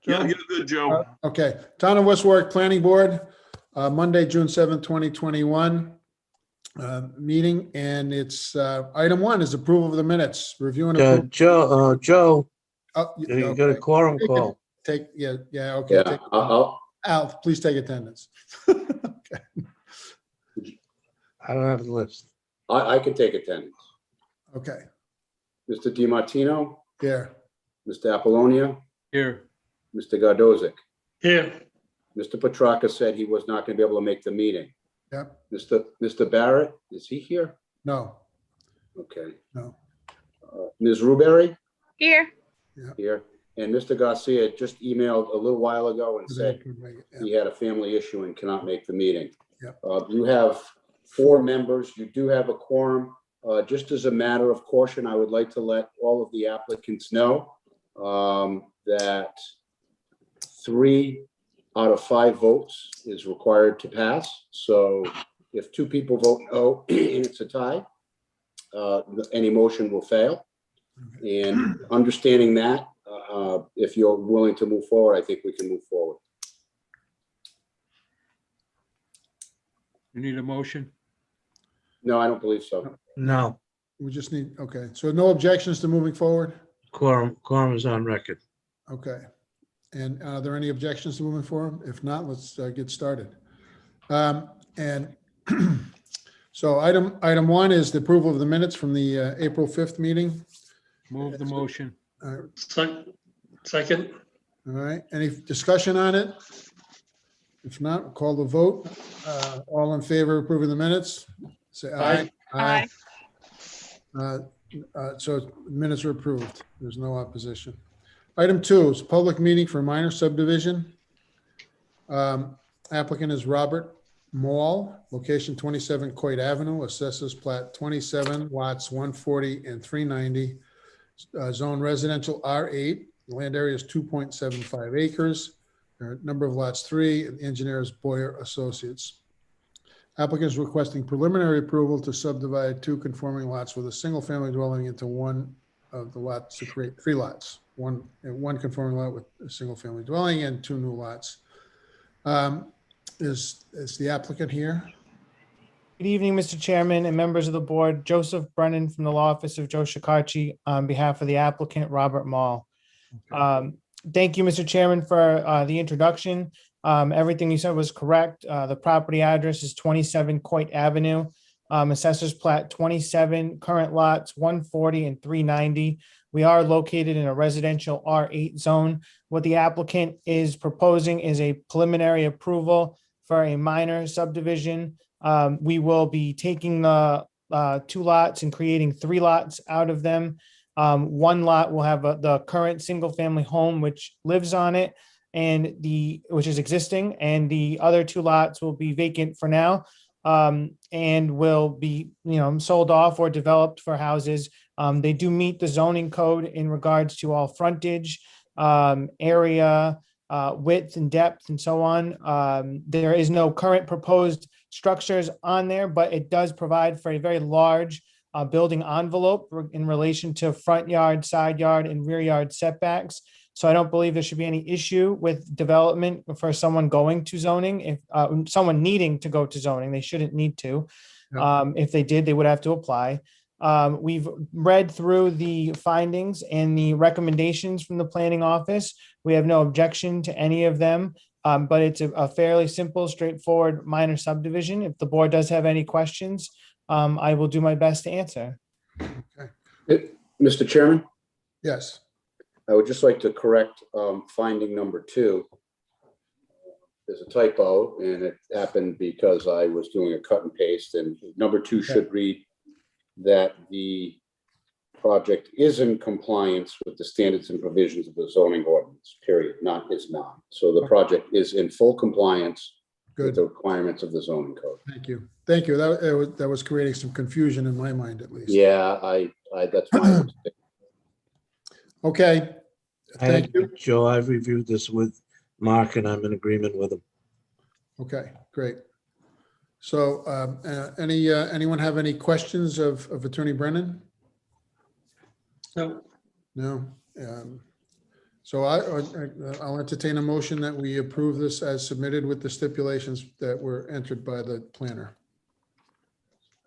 Yeah, Joe? you're good, Joe. Okay, Town of West Warwick Planning Board, Monday, June 7th, 2021. Meeting, and it's item 1 is approval of the minutes, review and approve. Joe, Oh, you got a okay. quorum call. Okay, okay. Yeah, take- I'll, Al, please take attendance. I don't have the list. I can take attendance. Okay, Mr. DiMartino, here, Mr. Apollonia, Here. Mr. Gardozic. Here. Mr. Petracca said he was not going to be able to make the meeting. yep, Mr. Barrett, is he here? no, Okay. no, Ms. Ruberry, Here. here. And Mr. Garcia just emailed a little while ago and said yeah, he had a family issue and cannot make the meeting. Yep. You have 4 members. You do have a quorum. Just as a matter of caution, I would like to let all of the applicants know that 3 out of 5 votes is required to pass. So if 2 people vote no and it's a tie, any motion will fail. And understanding that, if you're willing to move forward, I think we can move forward. You need a motion? No, I don't believe so. No, we just need, okay, so no objections to moving forward? quorum is on record. Okay, and are there any objections to moving forward? If not, let's get started. And so item 1 is the approval of the minutes from the April 5th meeting. Move the motion. Second, All right, any discussion on it? If not, we'll call the vote. All in favor of approving the minutes? Say aye. Aye. So minutes are approved. There's no opposition. Item 2 is public meeting for minor subdivision. Applicant is Robert Mall, location 27 Coit Avenue, assessors plat 27 lots 140 and 390. Zone residential R8, the land area is 2.75 acres. Number of lots 3, and engineer is Boyer Associates. Applicant is requesting preliminary approval to subdivide 2 conforming lots with a single-family dwelling into one of the lots to create 3 lots. One conforming lot with a single-family dwelling and 2 new lots. Is the applicant here? Good evening, Mr. Chairman and members of the board. Joseph Brennan from the Law Office of Joe Shikarchi on behalf of the applicant, Robert Mall. Thank you, Mr. Chairman, for the introduction. Everything you said was correct. The property address is 27 Coit Avenue. Assessors plat 27, current lots 140 and 390. We are located in a residential R8 zone. What the applicant is proposing is a preliminary approval for a minor subdivision. We will be taking the 2 lots and creating 3 lots out of them. 1 lot will have the current single-family home which lives on it, and which is existing, and the other 2 lots will be vacant for now, and will be sold off or developed for houses. They do meet the zoning code in regards to all frontage, area, width and depth and so on. There is no current proposed structures on there, but it does provide for a very large building envelope in relation to front yard, side yard, and rear yard setbacks. So I don't believe there should be any issue with development for someone going to zoning. If someone needing to go to zoning, they shouldn't need to. If they did, they would have to apply. We've read through the findings and the recommendations from the planning office. We have no objection to any of them, but it's a fairly simple, straightforward minor subdivision. If the board does have any questions, I will do my best to answer. Mr. Chairman, Yes. I would just like to correct finding number 2. There's a typo, and it happened because I was doing a cut and paste, and number 2 should read that the project is in compliance with the standards and provisions of the zoning ordinance, period, not is not. So the project is in full compliance with Good. the requirements of the zoning code. Thank you. Thank you. That was creating some confusion in my mind, at least. Yeah, I that's my mistake. Okay. Thank you. Joe, I've reviewed this with Mark and I'm in agreement with him. Okay, great. So anyone have any questions of Attorney Brennan? no, No. So I'll entertain a motion that we approve this as submitted with the stipulations that were entered by the planner.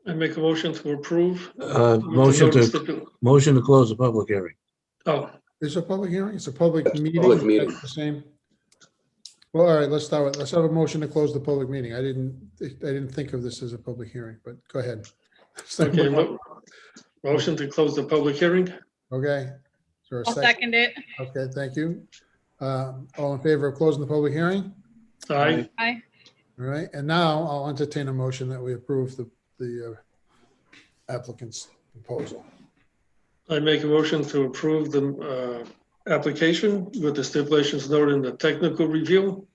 I make a motion to approve. Motion to close the public hearing. Oh, Is it a public hearing? It's a public It's a meeting? public meeting. That's the same. Well, all right, let's have a motion to close the public meeting. I didn't think of this as a public hearing, but go ahead. okay. Motion to close the public hearing. Okay. Is there a I'll second it. Okay, thank you. All in favor of closing the public hearing? Aye. Aye. All right, and now I'll entertain a motion that we approve the applicant's proposal. I make a motion to approve the application with the stipulations noted in the technical review.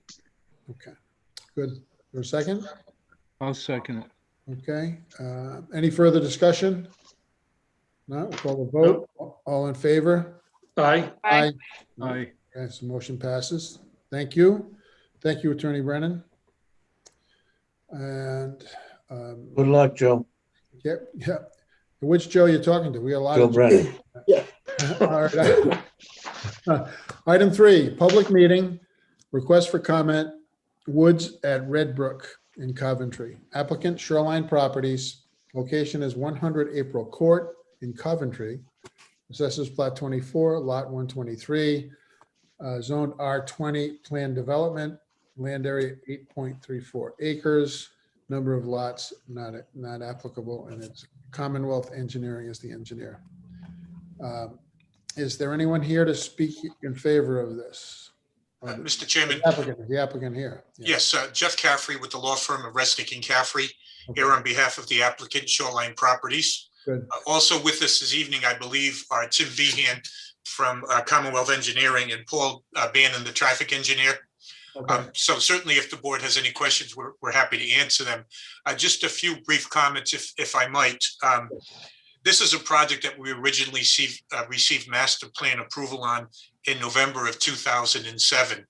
Okay, good. For a second? I'll second it. Okay, any further discussion? No, we'll call the vote. All in favor? Aye. Aye. Aye. Okay, so motion passes. Thank you. Thank you, Attorney Brennan. And, Good luck, Joe. yeah. Which Joe you're talking to? We got a lot Joe of. Brennan. All right. Item 3, public meeting, request for comment, Woods at Red Brook in Coventry. Applicant Shoreline Properties, location is 100 April Court in Coventry. Assessors Plat 24, Lot 123, zoned R20, planned development, land area 8.34 acres, number of lots not applicable, and it's Commonwealth Engineering is the engineer. Is there anyone here to speak in favor of this? Mr. Chairman, The applicant here. Yeah. yes, Jeff Caffrey with the law firm of Resnick and Caffrey, here on behalf of the applicant Shoreline Properties. Good. Also with us this evening, I believe, are Tim Behan from Commonwealth Engineering and Paul Bannon, the traffic engineer. Okay. So certainly if the board has any questions, we're happy to answer them. Just a few brief comments, if I might. This is a project that we originally received master plan approval on in November of 2007.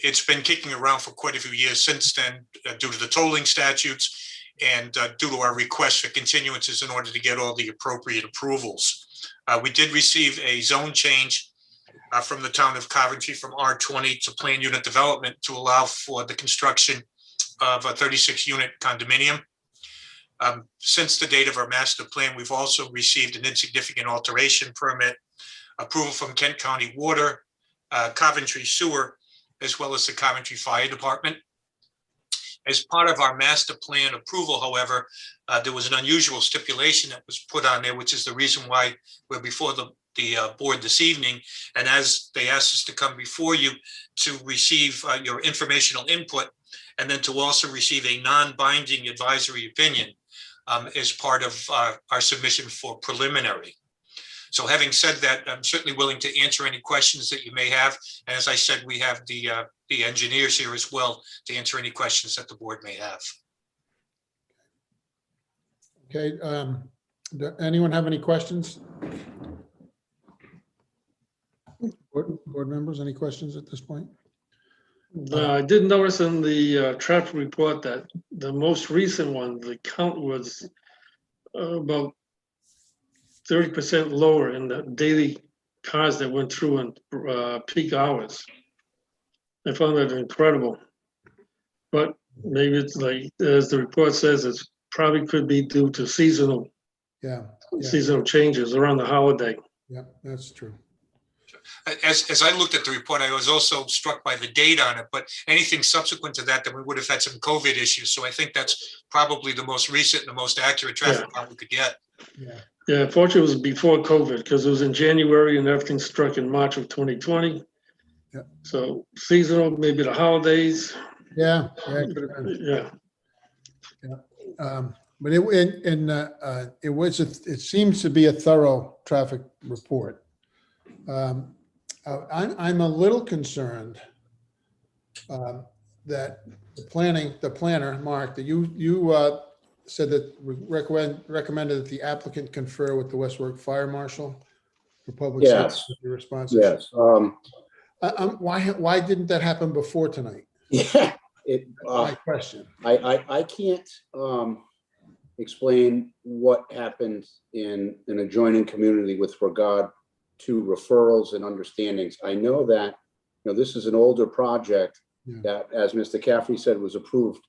It's been kicking around for quite a few years since then due to the tolling statutes and due to our request for continuances in order to get all the appropriate approvals. We did receive a zone change from the town of Coventry from R20 to plan unit development to allow for the construction of a 36-unit condominium. Since the date of our master plan, we've also received an insignificant alteration permit, approval from Kent County Water, Coventry Sewer, as well as the Coventry Fire Department. As part of our master plan approval, however, there was an unusual stipulation that was put on there, which is the reason why we're before the board this evening. And as they asked us to come before you to receive your informational input, and then to also receive a non-binding advisory opinion as part of our submission for preliminary. So having said that, I'm certainly willing to answer any questions that you may have. And as I said, we have the engineers here as well to answer any questions that the board may have. Okay, anyone have any questions? Board members, any questions at this point? I did notice in the traffic report that the most recent one, the count was about 30% lower in the daily cars that went through in peak hours. I found that incredible. But maybe it's like, as the report says, it's probably could be due to seasonal changes around the holiday. Yeah, that's true. As I looked at the report, I was also struck by the date on it, but anything subsequent to that, then we would have had some COVID issues. So I think that's probably the most recent and the most accurate traffic count we could get. Yeah, fortunately, it was before COVID because it was in January and everything struck in March of 2020. Yeah. So seasonal, maybe the holidays. Yeah, it could have been. Yeah. But it seems to be a thorough traffic report. I'm a little concerned that the planner, Mark, that you said that recommended that the applicant confer with the West Warwick Fire Marshal for public Yes. safety responses. Yes. Why didn't that happen before tonight? Yeah. My question. I can't explain what happened in an adjoining community with regard to referrals and understandings. I know that, this is an older project Yeah. that, as Mr. Caffrey said, was approved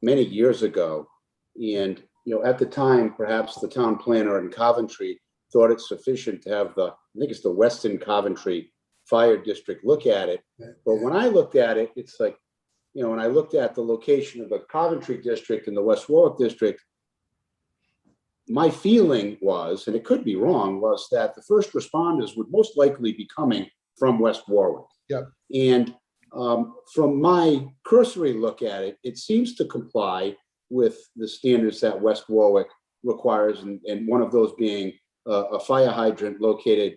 many years ago. And, at the time, perhaps the town planner in Coventry thought it's sufficient to have I think it's the Weston Coventry Fire District look at it. But when I looked at it, it's like, when I looked at the location of the Coventry District and the West Warwick District, my feeling was, and it could be wrong, was that the first responders would most likely be coming from West Warwick. Yep. And from my cursory look at it, it seems to comply with the standards that West Warwick requires, and one of those being a fire hydrant located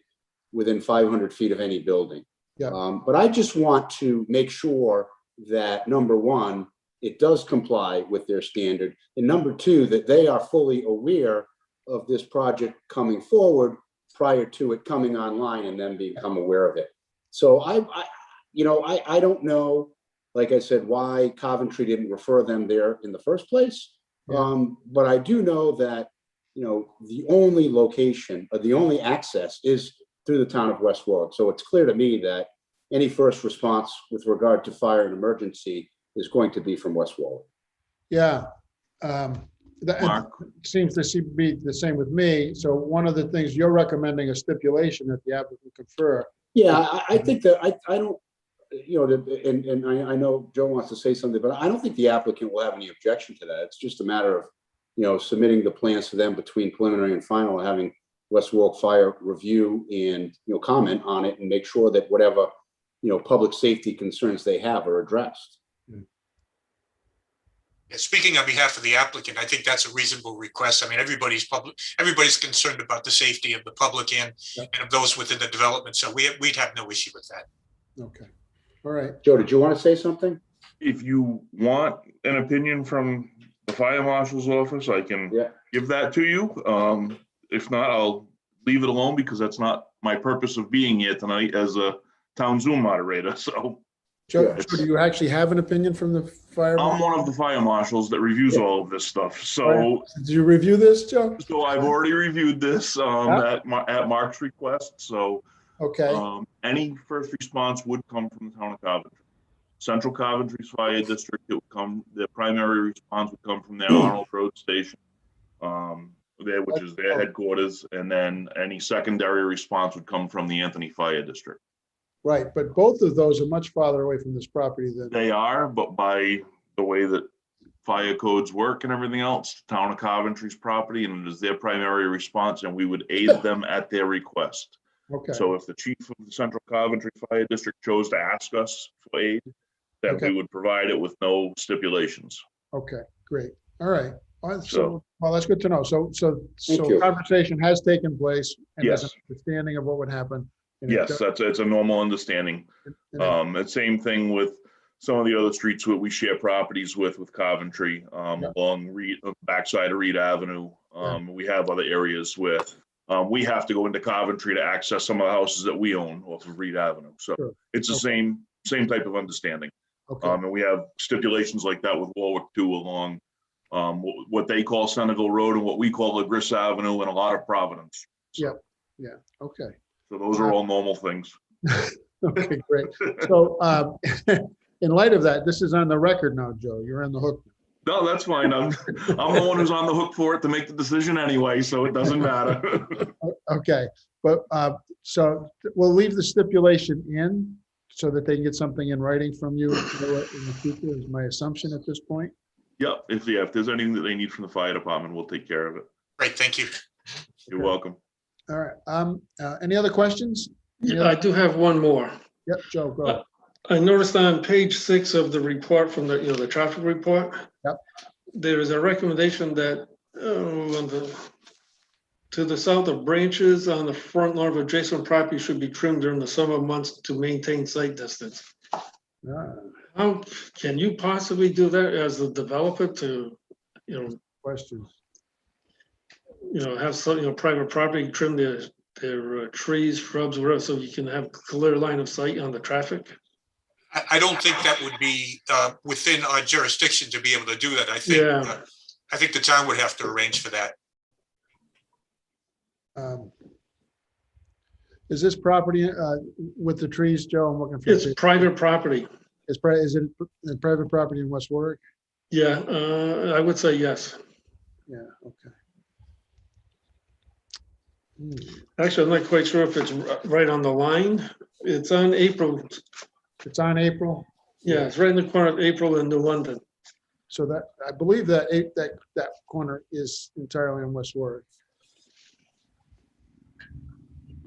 within 500 feet of any building. Yeah. But I just want to make sure that, number one, it does comply with their standard, and number two, that they are fully aware of this project coming forward prior to it coming online and them become aware of it. So I don't know, like I said, why Coventry didn't refer them there in the first place. Yeah. But I do know that, the only location, or the only access is through the town of West Warwick. So it's clear to me that any first response with regard to fire and emergency is going to be from West Warwick. Yeah. That Mark? seems to be the same with me. So one of the things you're recommending a stipulation that the applicant confer. Yeah, I think that I don't, and I know Joe wants to say something, but I don't think the applicant will have any objection to that. It's just a matter of, submitting the plans to them between preliminary and final, having West Warwick Fire review and, comment on it and make sure that whatever, public safety concerns they have are addressed. Speaking on behalf of the applicant, I think that's a reasonable request. I mean, everybody's concerned about the safety of the public and of those within the development. So we'd have no issue with that. Okay. All right. Joe, did you want to say something? If you want an opinion from the fire marshal's office, I can Yeah. give that to you. If not, I'll leave it alone because that's not my purpose of being here tonight as a town Zoom moderator. So Joe, Yeah. do you actually have an opinion from the fire? I'm one of the fire marshals that reviews Yeah. all of this stuff. So, Did you review this, Joe? I've already reviewed this at Mark's request. So Okay. any first response would come from the town of Coventry. Central Coventry's fire district, the primary response would come from their Arnold Road Station, which is their headquarters, and then any secondary response would come from the Anthony Fire District. Right. But both of those are much farther away from this property than. They are, but by the way that fire codes work and everything else, the town of Coventry's property, and it is their primary response, and we would aid them at their request. Okay. So if the chief of the Central Coventry Fire District chose to ask us for aid, then Okay. we would provide it with no stipulations. Okay, great. All right. All right, So- So, well, that's good to know. So Thank you. conversation has taken place and there's an Yes. understanding of what would happen. And it Yes, it's a normal understanding. and it- The same thing with some of the other streets that we share properties with Coventry, Yeah. along backside of Reed Avenue. We have other areas where we have to go into Coventry to access some of the houses that we own off of Reed Avenue. So Sure. it's the Okay. same type of understanding. Okay, And we have stipulations like that with Warwick too, along what they call Senegal Road and what we call LaGris Avenue and a lot of Providence. So- okay. So those are all normal things. Okay, great. So in light of that, this is on the record now, Joe. You're on the hook. No, that's fine. I'm the one who's on the hook for it to make the decision anyway, so it doesn't matter. Okay, but so we'll leave the stipulation in so that they can get something in writing from you in the future, is my assumption at this point. Yep, if there's anything that they need from the fire department, we'll take care of it. Great, thank you. You're welcome. All right. Any other questions? Yeah, I do have one more. Yep, Joe, go. I noticed on page 6 of the report from the traffic report. Yep. There is a recommendation that to the south of branches on the front lawn of adjacent property should be trimmed during the summer months to maintain sight distance. Ah, How can you possibly do that as a developer to, Questions? have some, private property trim their trees, shrubs, whatever, so you can have clear line of sight on the traffic? I don't think that would be within our jurisdiction to be able to do that. Yeah. I think the town would have to arrange for that. Is this property with the trees, Joe? I'm looking for. It's private property. Is it a private property in West Warwick? Yeah, I would say yes. Yeah, okay. Hmm. Actually, I'm not quite sure if it's right on the line. It's on April. It's on April, Yeah, it's right in the corner of April and New London. so that, I believe that that corner is entirely in West Warwick.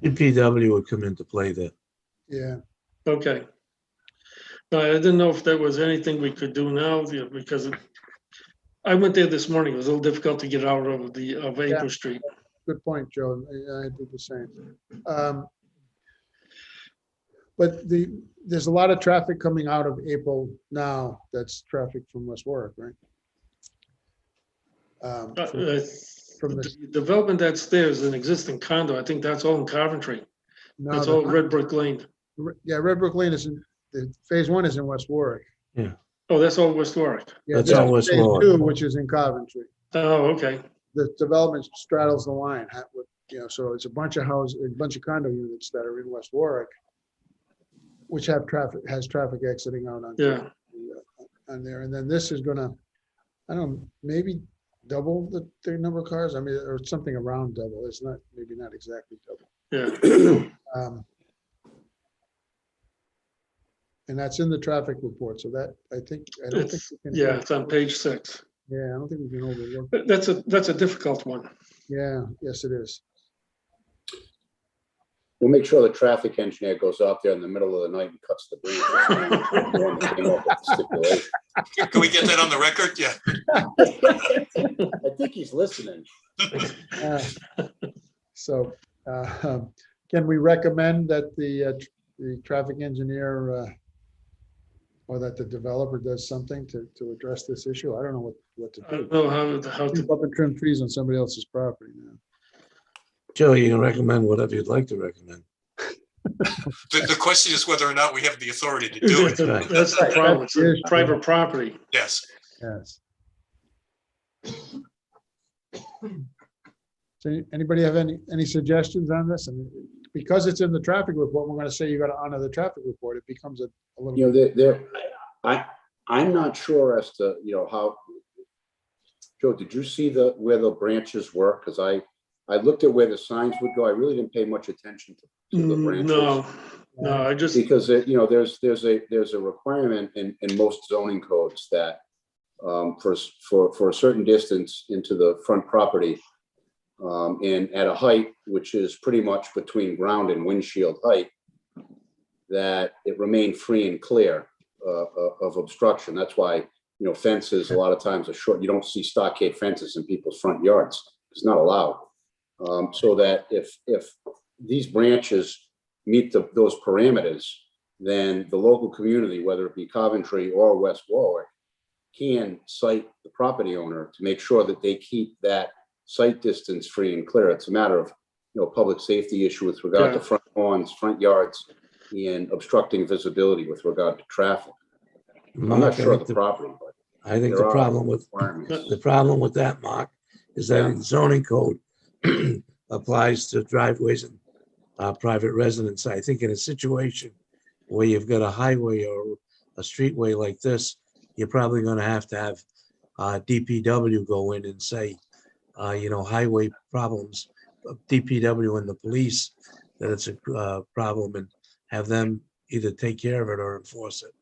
DPW would come into play there. Yeah, Okay. No, I didn't know if there was anything we could do now, because I went there this morning. It was a little difficult to get out of April Street. good point, Joe. I did the same. But there's a lot of traffic coming out of April now. That's traffic from West Warwick, right? From The the, development that's there is an existing condo. I think that's all in Coventry. no, That's all Red Brick Lane. yeah, Red Brook Lane is in, phase 1 is in West Warwick. Oh, that's all West Warwick. Yeah, That's this all is West phase Warwick. 2, which is in Coventry. Oh, okay. The development straddles the line, so it's a bunch of houses, a bunch of condo units that are in West Warwick, which has traffic exiting out on. Yeah. On there, and then this is gonna, I don't know, maybe double the number of cars, I mean, or something around double, it's not, maybe not exactly double. Yeah. And that's in the traffic report, so that, I don't think. It's, we can- yeah, it's on page 6. Yeah, I don't think we can overlook, That's a difficult one. yeah, yes, it is. We'll make sure the traffic engineer goes out there in the middle of the night and cuts the branches. The one that came up with the stipulation. Can we get that on the record? Yeah. I think he's listening. Uh, So, can we recommend that the traffic engineer, or that the developer does something to address this issue? I don't know what to I do. don't know how to, Keep up and trim trees on somebody else's property now. Joe, you can recommend whatever you'd like to recommend. The question is whether or not we have the authority to do it. that's the problem. It's a private property. Yes. Yes. So anybody have any suggestions on this? And because it's in the traffic report, we're gonna say you gotta honor the traffic report. It becomes a little. You know, I'm not sure as to, how, Joe, did you see where the branches were? Because I looked at where the signs would go. I really didn't pay much attention to the branches. No, I just, Because, there's a requirement in most zoning codes that for a certain distance into the front property, and at a height which is pretty much between ground and windshield height, that it remained free and clear of obstruction. That's why, fences a lot of times are short. You don't see stockade fences in people's front yards. It's not allowed. So that if these branches meet those parameters, then the local community, whether it be Coventry or West Warwick, can cite the property owner to make sure that they keep that site distance free and clear. It's a matter of, public safety issue with regard to front lawns, front yards, and obstructing visibility with regard to traffic. I'm not Mark, sure of the property, but I think there the are problem with that, Mark, is that in zoning code applies to driveways and private residence. I think in a situation where you've got a highway or a streetway like this, you're probably going to have DPW go in and say, highway problems, DPW and the police, that it's a problem, and have them either take care of it or enforce it.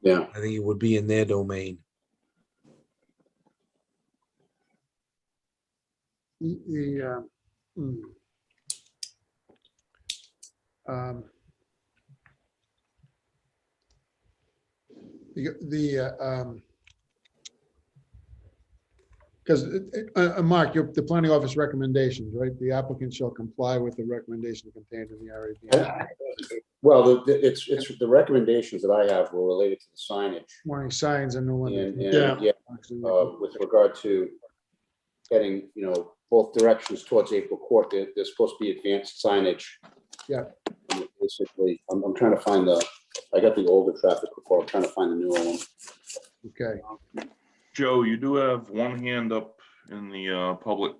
yeah. I think it would be in their domain. Because, Mark, the planning office recommendations, right? The applicant shall comply with the recommendation contained in the RAB. Well, it's the recommendations that I have were related to the signage Warning signs and no one. and, Yeah. with regard to heading, both directions towards April Court, there's supposed to be advanced signage. Yeah. Basically, I'm trying to find I got the older traffic report. I'm trying to find the newer one. Okay, Joe, you do have one hand up in the public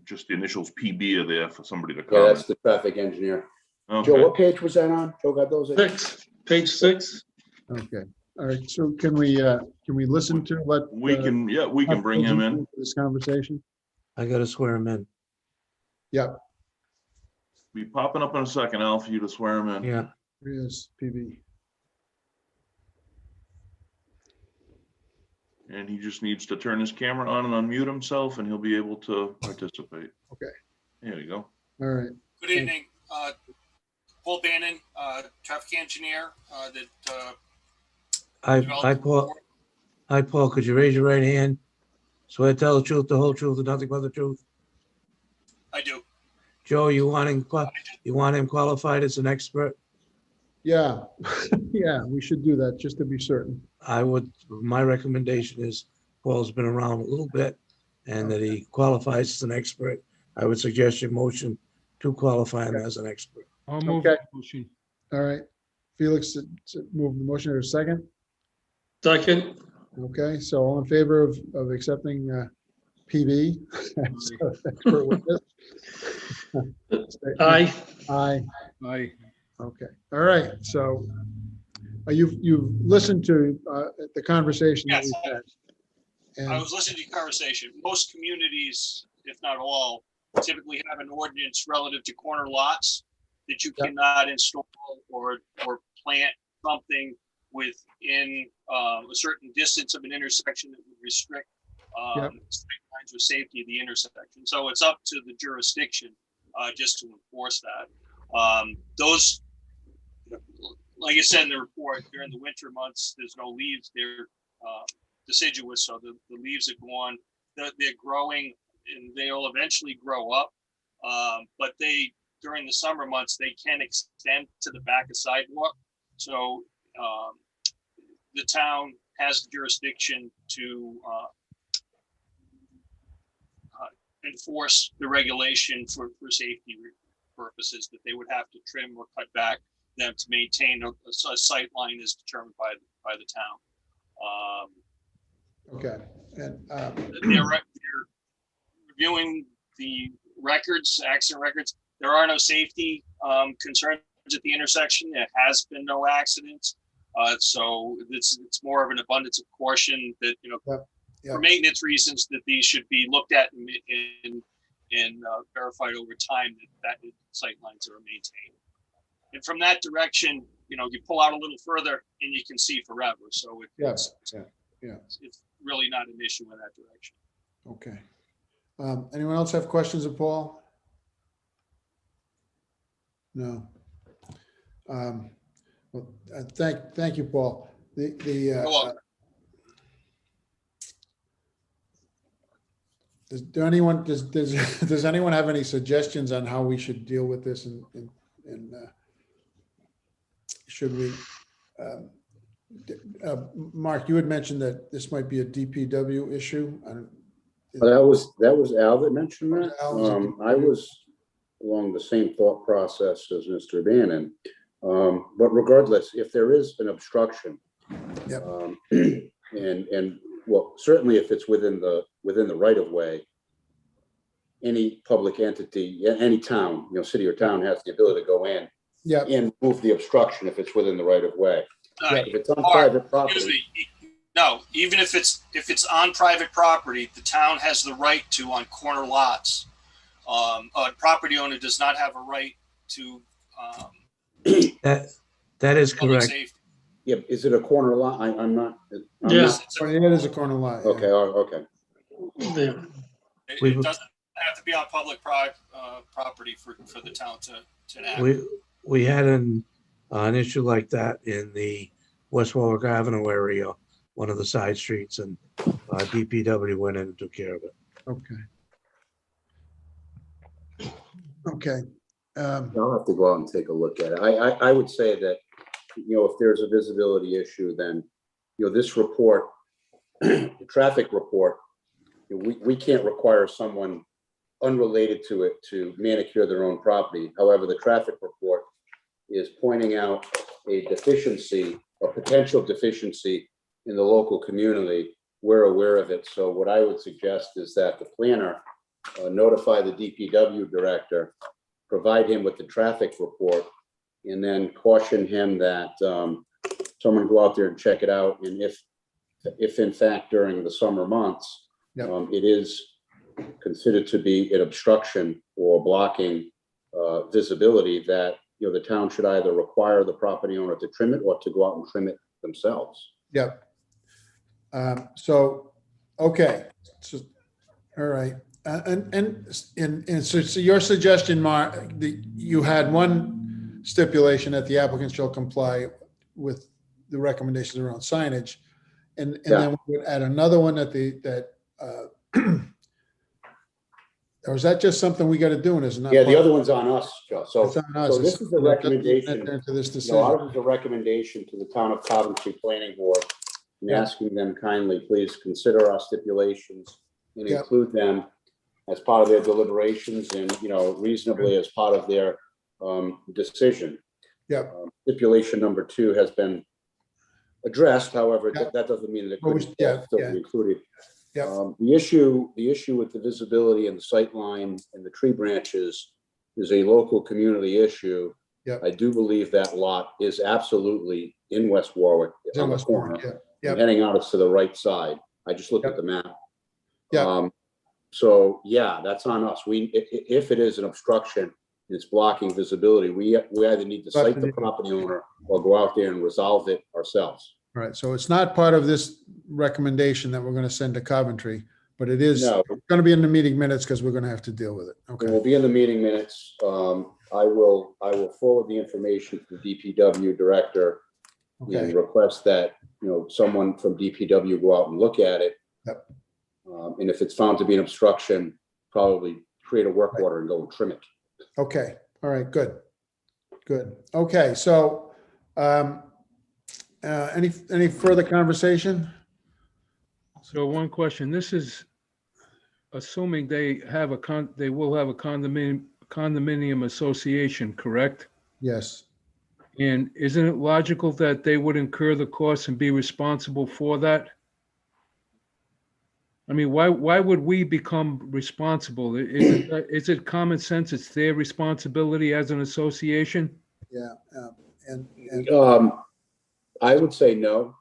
just the initials PB are there for somebody to Yeah, comment. that's the traffic engineer. Joe, Okay. what page was that on? Joe got those? Page 6. Okay, all right, so can we listen to what? We can bring him in. This conversation? I gotta swear him in. Yep, Be popping up in a second, Al, for you to swear him in. Yeah, here is PB. And he just needs to turn his camera on and unmute himself and he'll be able to participate. Okay. There you go. All right, Good evening, Paul Bannon, traffic engineer, Hi, Paul, could you raise your right hand? Swear to tell the truth, the whole truth, and nothing but the truth? I do. Joe, you want him qualified as an expert? yeah, yeah, we should do that just to be certain. My recommendation is Paul's been around a little bit and that he qualifies as an expert. I would suggest your motion to qualify him as an expert. I'll move Okay. the motion. All right, Felix, move the motion to a second. Second, Okay, so all in favor of accepting PB? as expert witness? aye. Aye, Aye. okay, all right, so you've listened to the conversation that Yes. we've had. I And, was listening to your conversation. Most communities, if not all, typically have an ordinance relative to corner lots that you Yep. cannot install or plant something within a certain distance of an intersection that would restrict Yep. sight lines or safety of the intersection. So it's up to the jurisdiction just to enforce that. Those, like I said in the report, during the winter months, there's no leaves. They're deciduous, so the leaves are gone. They're growing and they'll eventually grow up. But during the summer months, they can extend to the back of sidewalk. So the town has jurisdiction to enforce the regulation for safety purposes, that they would have to trim or cut back them to maintain a sight line as determined by the town. okay, and, They're reviewing the records, accident records. There are no safety concerns at the intersection. There has been no accidents. So it's more of an abundance of caution that, Yep. for maintenance reasons, that these should be looked at and verified over time that sight lines are maintained. And from that direction, you pull out a little further and you can see forever. So yes, yeah, it's really not an issue in that direction. okay. Anyone else have questions of Paul? No. Well, thank you, Paul. You're welcome. Does anyone have any suggestions on how we should deal with this and should we? Mark, you had mentioned that this might be a DPW issue. That was Al that mentioned that. Al, was it I was along the same thought process as Mr. Bannon. But regardless, if there is an obstruction, Yep. and well, certainly if it's within the right of way, any public entity, any town, city or town has the ability to go in Yeah, and move the obstruction if it's within the right of way. Yeah. If it's on Mark, private Excuse property, me. No, even if it's on private property, the town has the right to, on corner lots. A property owner does not have a right to That is public correct. safety. yeah, is it a corner lot? I'm not. Yeah. it is a corner lot. yeah. Okay, okay. There. It doesn't have to be on public property for the town to enact. We had an issue like that in the West Warwick Avenue area, one of the side streets, and DPW went in and took care of it. Okay. Okay. I'll have to go out and take a look at it. I would say that, if there's a visibility issue, then, this report, the traffic report, we can't require someone unrelated to it to manicure their own property. However, the traffic report is pointing out a deficiency, a potential deficiency in the local community. We're aware of it. So what I would suggest is that the planner notify the DPW director, provide him with the traffic report, and then caution him that someone go out there and check it out. And if in fact during the summer months, Yep. it is considered to be an obstruction or blocking visibility, that, you know, the town should either require the property owner to trim it or to go out and trim it themselves. Yep. So, okay, so, all right. And so your suggestion, Mark, you had one stipulation that the applicant shall comply with the recommendations around signage. And then we would add another one or is that just something we got to do and is not? Yeah, the other one's on us, Joe. So, It's on us. so this is the recommendation. Into this You know, ours decision. is a recommendation to the town of Coventry Planning Board, and Yeah. asking them kindly, please consider our stipulations and Yeah. include them as part of their deliberations and, you know, reasonably as part of their decision. Yep. Stipulation number 2 has been addressed, however, Yeah. that doesn't mean that it Well, couldn't yeah, still yeah. be included. Yeah. The issue with the visibility and the sight line and the tree branches is a local community issue. Yeah. I do believe that lot is absolutely in West Warwick It's in on the West Warwick, corner. yeah. Yep. Heading out, it's to the right side. I just looked Yep. at the map. Yeah. So, yeah, that's on us. If it is an obstruction, it's blocking visibility, we either need to cite the property owner or go out there and resolve it ourselves. All right, so it's not part of this recommendation that we're going to send to Coventry, but it is No. going to be in the meeting minutes because we're going to have to deal with it. It will Okay, be in the meeting minutes. I will forward the information to the DPW director and okay, request that, you know, someone from DPW go out and look at it. Yep. And if it's found to be an obstruction, probably create a work order and go and trim it. okay, all right, good, good. Okay, so any further conversation? So one question, this is assuming they will have a condominium association, correct? Yes, And isn't it logical that they would incur the costs and be responsible for that? I mean, why would we become responsible? Is it common sense? It's their responsibility as an association? yeah, and I would say no,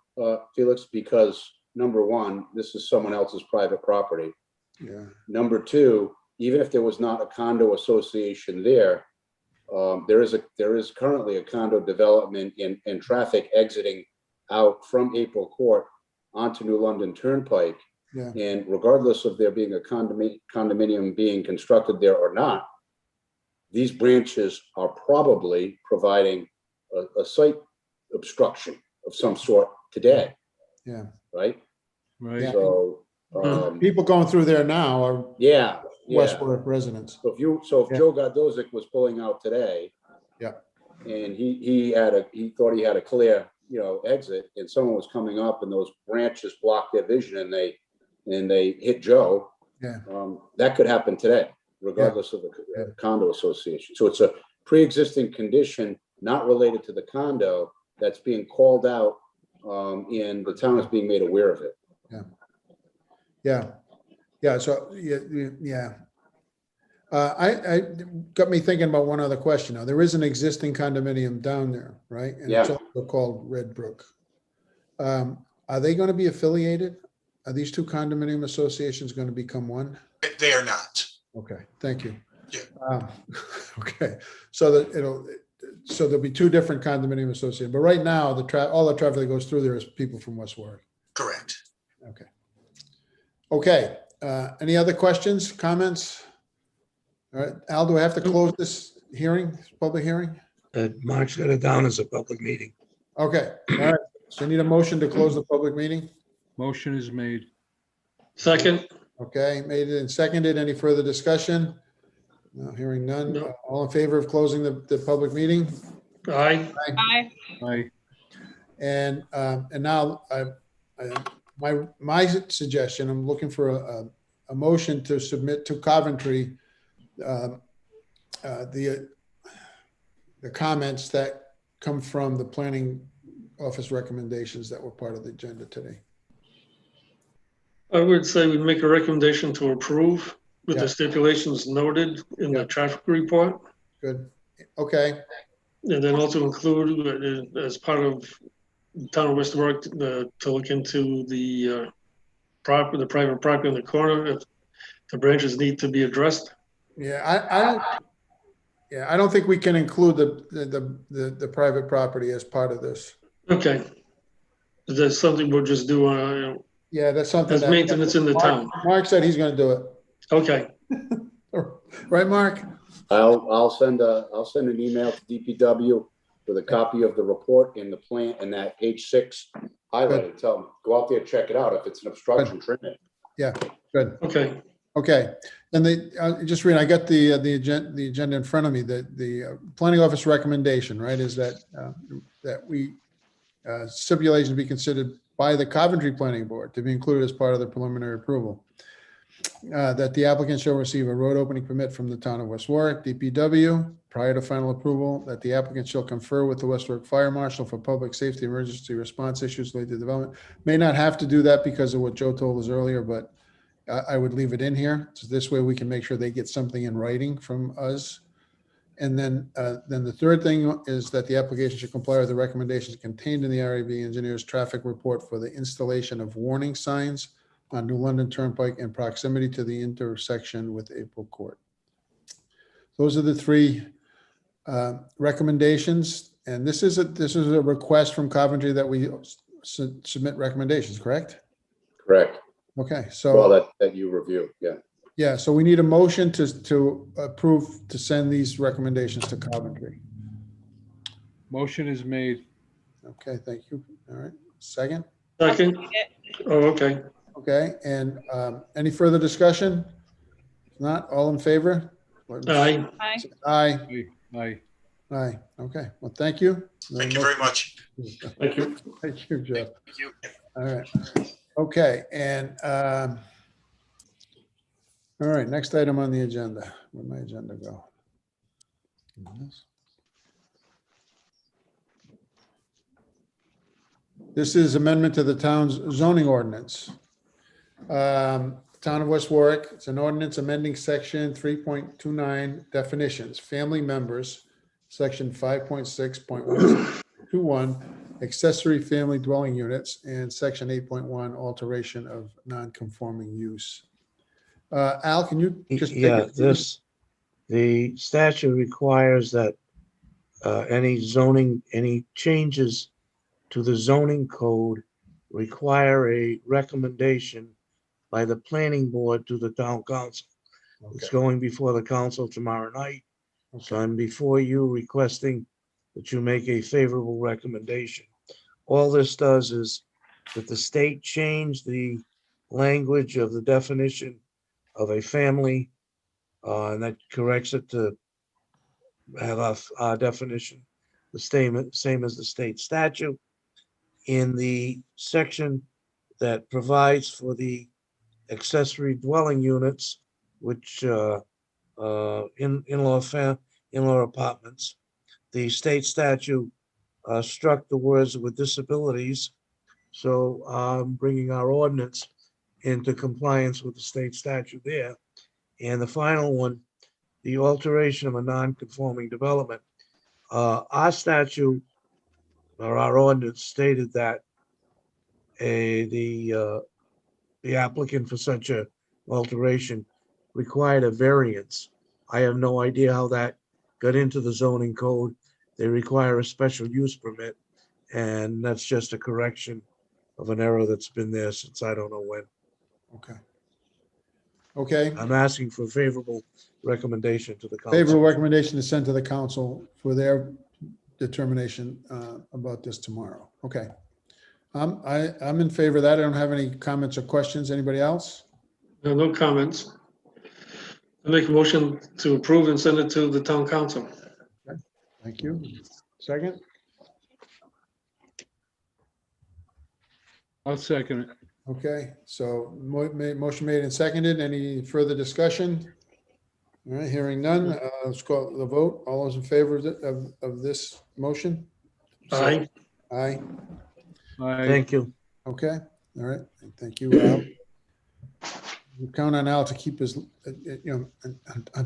Felix, because number one, this is someone else's private property. yeah, Number 2, even if there was not a condo association there, there is currently a condo development and traffic exiting out from April Court onto New London Turnpike. yeah, And regardless of there being a condominium being constructed there or not, these branches are probably providing a site obstruction of some sort today, yeah. right? Right? Yeah. So, People going through there now are yeah. West Warwick residents. So if Yeah. Joe Gardozic was pulling out today. Yeah. And he thought he had a clear, you know, exit, and someone was coming up and those branches blocked their vision and they hit Joe. Yeah. That could happen today, regardless of the condo association. So it's a pre-existing condition not related to the condo that's being called out, and the town is being made aware of it. Yeah, so, yeah. I got me thinking about one other question. Now, there is an existing condominium down there, right? And it's Yeah. also called Red Brook. Are they going to be affiliated? Are these two condominium associations going to become one? They are not. Okay, thank you. Yeah. Okay, so so there'll be two different condominium associations, but right now, all the traffic that goes through there is people from West Warwick. Correct. Okay, any other questions, comments? All right, Al, do I have to close this hearing, public hearing? Mark's got it down as a public meeting. Okay, all right, so I need a motion to close the public meeting? Motion is made. Second, Okay, made it and seconded. Any further discussion? No, hearing none. No. All in favor of closing the public meeting? aye. Aye. And now my suggestion, I'm looking for a motion to submit to Coventry the comments that come from the planning office recommendations that were part of the agenda today. I would say we make a recommendation to approve. with Yeah. the stipulations noted in Yeah. the traffic report. Good. Okay, And then also include as part of the town of West Warwick, to look into the the private property in the corner, if the branches need to be addressed. yeah, I don't think we can include the private property as part of this. Okay. That's something we'll just do, Yeah, that's something as that. maintenance in the town. Mark said he's gonna do it. Okay, Right, Mark? I'll send an email to DPW with a copy of the report and the plan and that H6 highlighted. Tell them, go out there, check it out. If it's an obstruction, trim it. Yeah, good. okay. Okay, and just read, I got the agenda in front of me, the planning office recommendation, right, is that we stipulations be considered by the Coventry Planning Board to be included as part of the preliminary approval. That the applicant shall receive a road opening permit from the town of West Warwick, DPW, prior to final approval, that the applicant shall confer with the West Warwick Fire Marshal for public safety emergency response issues related to development. May not have to do that because of what Joe told us earlier, but I would leave it in here. So this way we can make sure they get something in writing from us. And then the third thing is that the application should comply with the recommendations contained in the RAB engineer's traffic report for the installation of warning signs on New London Turnpike in proximity to the intersection with April Court. Those are the three recommendations. And this is a request from Coventry that we submit recommendations, correct? Correct. Okay, Well, so, that you review, yeah. yeah, so we need a motion to approve, to send these recommendations to Coventry. Motion is made. Okay, thank you. All right, second? Second? Oh, okay. Okay, and any further discussion? If not, all in favor? Aye. Aye, Aye. Aye. aye. Okay, well, thank you. Thank you very much. Thank you. Thank you, Jeff. Thank you. All right. Okay, and all right, next item on the agenda. Where'd my agenda go? This is amendment to the town's zoning ordinance. Town of West Warwick, it's an ordinance amending section 3.29 definitions, family members, section 5.6.121, accessory family dwelling units, and section 8.1, alteration of non-conforming use. Al, can you just? take Yeah, it through the statute requires that any changes to the zoning code require a recommendation by the planning board to the town council. It's Okay, going before the council tomorrow night. So okay, I'm before you requesting that you make a favorable recommendation. All this does is that the state change the language of the definition of a family, and that corrects it to have our definition the same as the state statute. In the section that provides for the accessory dwelling units, which in-law apartments, the state statute struck the words with disabilities. So bringing our ordinance into compliance with the state statute there. And the final one, the alteration of a non-conforming development. Our statute or our ordinance stated that the applicant for such a alteration required a variance. I have no idea how that got into the zoning code. They require a special use permit, and that's just a correction of an error that's been there since I don't know when. okay. Okay, I'm asking for a favorable recommendation to the favorable council. recommendation to send to the council for their determination about this tomorrow. Okay. I'm in favor of that. I don't have any comments or questions. Anybody else? No comments. I make a motion to approve and send it to the town council. Thank you. Second? I'll second it. Okay, so motion made and seconded. Any further discussion? All right, hearing none, let's call the vote. All those in favor of this motion? Aye. Aye. Aye. Thank you. Okay, all right. Thank you, Al. we count on Al to keep his, on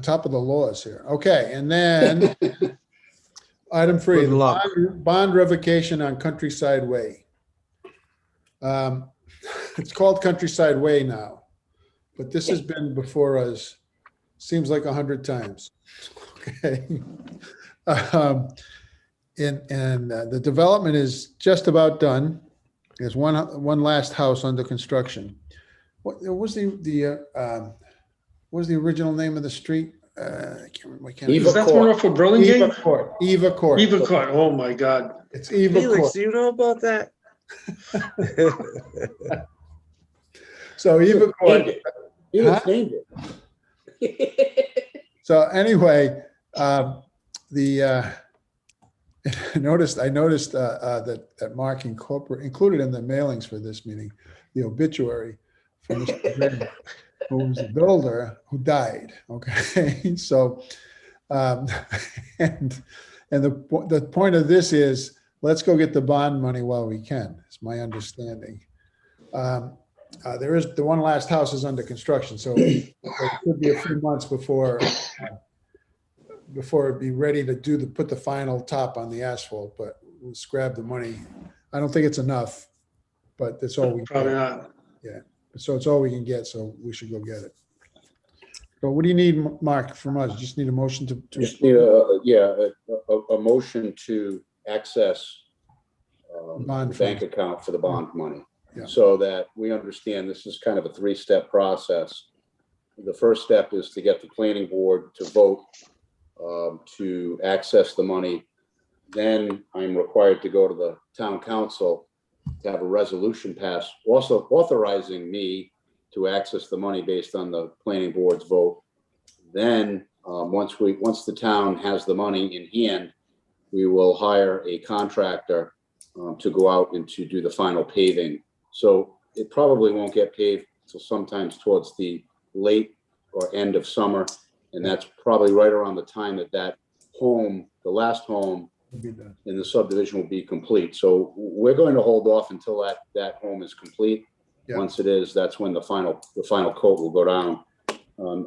top of the laws here. Okay, and then item 3, Good luck. bond revocation on Countryside Way. It's called Countryside Way now, but this has been before us, seems like 100 times. Okay. And the development is just about done. There's one last house under construction. What was what was the original name of the street? I can't remember. Eva Is that one off of Burlingame? Eva Court. Eva Court. Eva Court, oh my God. It's Eva Felix, Court. do you know about that? So Eva Court. Felix named it. So anyway, I noticed that Mark included in the mailings for this meeting, the obituary from Mr. Green, who was a builder who died. Okay, so and the point of this is, let's go get the bond money while we can. It's my understanding. There is the one last house is under construction, so it could be a few months before it'd be ready to put the final top on the asphalt, but we'll grab the money. I don't think it's enough, but that's all we Probably can. not. So it's all we can get, so we should go get it. So what do you need, Mark, from us? Just need a motion to Just need a motion to access Bond the bank funds. account for the bond money. Yeah. So that we understand this is kind of a 3-step process. The first step is to get the planning board to vote to access the money. Then I'm required to go to the town council to have a resolution passed, also authorizing me to access the money based on the planning board's vote. Then, once the town has the money in hand, we will hire a contractor to go out and to do the final paving. So it probably won't get paved until sometimes towards the late or end of summer. And that's probably right around the time that home, the last home We'll be done. in the subdivision will be complete. So we're going to hold off until that home is complete. Yeah. Once it is, that's when the final coat will go down.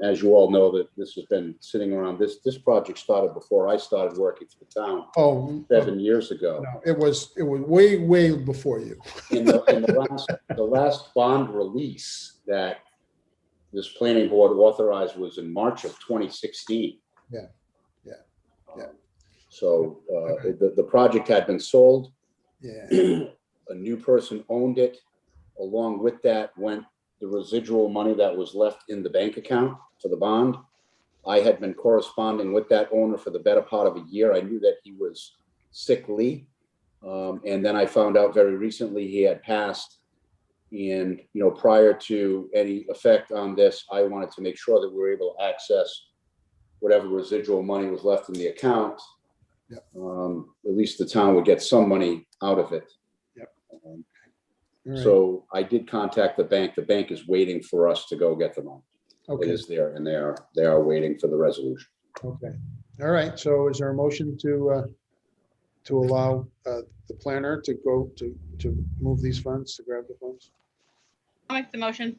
As you all know, that this has been sitting around, this project started before I started working for the town Oh, 7 years ago. no, it was way before you. In the last bond release that this planning board authorized was in March of 2016. Yeah. So the project had been sold. Yeah. A new person owned it. Along with that went the residual money that was left in the bank account for the bond. I had been corresponding with that owner for the better part of a year. I knew that he was sickly. And then I found out very recently he had passed. And, prior to any effect on this, I wanted to make sure that we were able to access whatever residual money was left in the account. Yep. At least the town would get some money out of it. Yep. All right. So I did contact the bank. The bank is waiting for us to go get the money. It Okay. is there, and they are waiting for the resolution. Okay. All right. So is there a motion to allow the planner to go to move these funds, to grab the funds? I'll make the motion.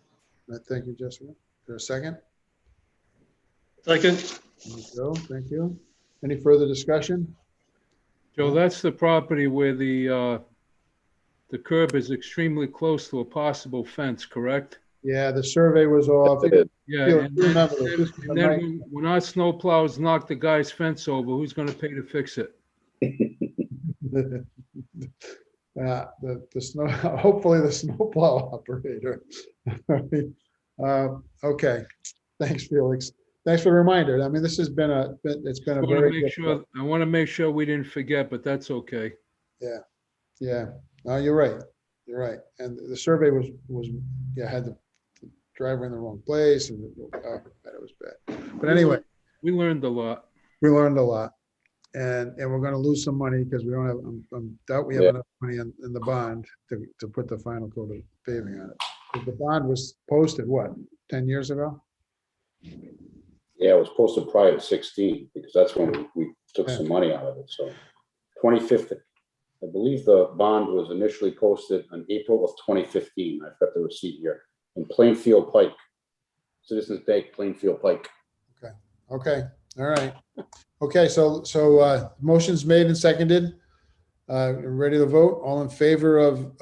Thank you, Jessica. Is there a second? Second, There you go. Thank you. Any further discussion? Joe, that's the property where the curb is extremely close to a possible fence, correct? Yeah, the survey was off. Yeah, Yeah, and remember then, this is and the then night- when our snow plows knock the guy's fence over, who's gonna pay to fix it? The snow, hopefully the snowplow operator. Okay, thanks, Felix. Thanks for the reminder. I mean, this has been it's been a very. I wanna make sure we didn't forget, but that's okay. Yeah, no, you're right. You're right. And the survey had the driver in the wrong place and it was bad. But anyway, We learned a lot. we learned a lot. And we're gonna lose some money because we don't have, doubt we have Yeah. enough money in the bond to put the final coat of paving on it. But the bond was posted, what, 10 years ago? Yeah, it was posted prior to 16 because that's when we took some money out of it. So 25th, I believe the bond was initially posted in April of 2015. I've got the receipt here in Plainfield Pike. Citizens Bank, Plainfield Pike. Okay, all right. Okay, so motion's made and seconded. Ready to vote? All in favor of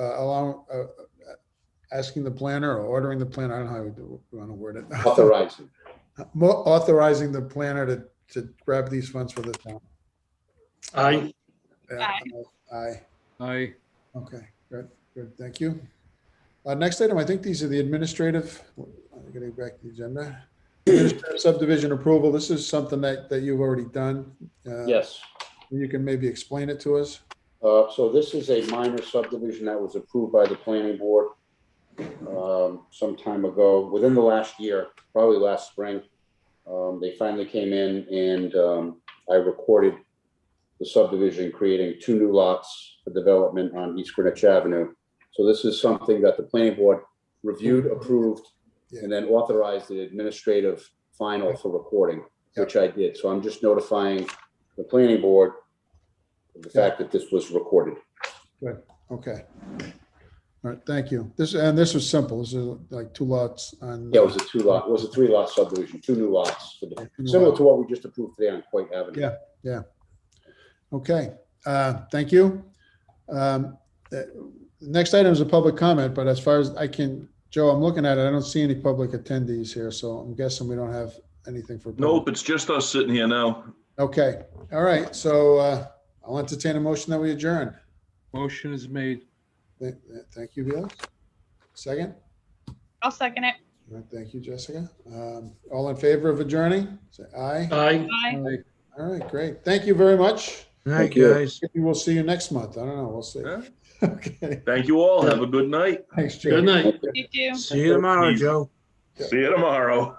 asking the planner or ordering the planner? I don't know how we want to word it. Authorizing. Authorizing the planner to grab these funds for the town. Aye. Yeah, aye. Aye. Okay, good, thank you. Next item, I think these are the administrative, getting back to the agenda. Administrative subdivision approval, this is something that you've already done. Yes. You can maybe explain it to us? So this is a minor subdivision that was approved by the planning board some time ago, within the last year, probably last spring. They finally came in and I recorded the subdivision, creating 2 new lots for development on East Greenwich Avenue. So this is something that the planning board reviewed, approved, and then authorized the administrative final for recording, which I did. So I'm just notifying the planning board of the fact that this was recorded. Good, okay. All right, thank you. This was simple. This is like 2 lots on. Yeah, it was a 3-lot subdivision, 2 new lots, similar to what we just approved today on Coit Avenue. Yeah. Okay, thank you. Next item is a public comment, but as far as I can, Joe, I'm looking at it, I don't see any public attendees here, so I'm guessing we don't have anything for. Nope, it's just us sitting here now. Okay, all right, so I'll entertain a motion that we adjourn. Motion is made. Thank you, Bill. Second? I'll second it. All right, thank you, Jessica. All in favor of adjourning? Say aye. Aye. Aye. Aye. All right, great. Thank you very much. Night, Thank you. guys. Maybe we'll see you next month. I don't know. We'll see. Yeah. Okay. Thank you all. Have a good night. Thanks, Joe. Good night. You too. See you tomorrow, Joe. See you tomorrow.